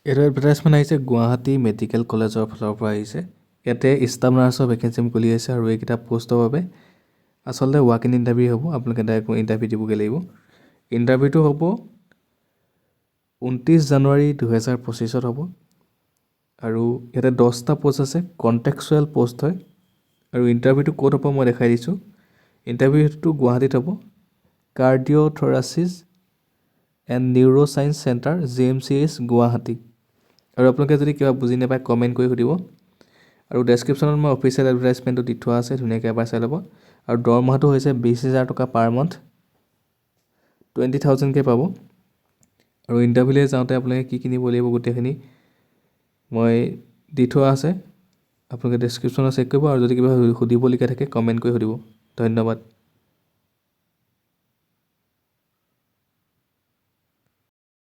এইটো এডভাৰটাইজমেণ্ট আহিছে গুৱাহাটী মেডিকেল কলেজৰ ফালৰ পৰা আহিছে। ইয়াতে ষ্টাফ নাৰ্ছৰ ভেকেঞ্চি খুলি আছে আৰু এইকেইটা পোষ্টৰ বাবে আচলতে ৱাক ইন ইণ্টাৰভিউ হ'ব। আপোনালোকে ডাইৰেক্ট ইণ্টাৰভিউ দিবগৈ লাগিব। ইণ্টাৰভিউটো হ'ব 29 জানুৱাৰী 2025 হ'ব আৰু ইয়াতে 10টা পোষ্ট আছে, কণ্টেক্সুৱেল পোষ্ট হয়। আৰু ইণ্টাৰভিউটো ক'ত হ'ব মই দেখাই দিছোঁ। ইণ্টাৰভিউটো গুৱাহাটীত হ'ব, cardiothoracic and neuro' science centre JMCH Guwahati. আৰু আপোনালোকে যদি কিবা বুজি নাপায় কমেণ্ট কৰি সুধিব। আৰু ডেছক্ৰিপশ্যনত মই অফিচিয়েল এডভাৰটাইজমেণ্টটো দি থোৱা আছে, ধুনীয়াকৈ এবাৰ চাই ল'ব। আৰু দৰমহাটো হৈছে 20,000 টকা পাৰ মান্থ, 20,000কৈ পাব। আৰু ইণ্টাৰভিউলৈ যাওঁতে আপোনালোকে কি কিনিব লাগিব গোটেইখিনি মই দি থোৱা আছে, আপোনালোকে ডেছক্ৰিপশ্যনত চেক কৰিব। আৰু যদি কিবা সুধিবলগীয়া থাকে কমেণ্ট কৰি সুধিব। ধন্যবাদ।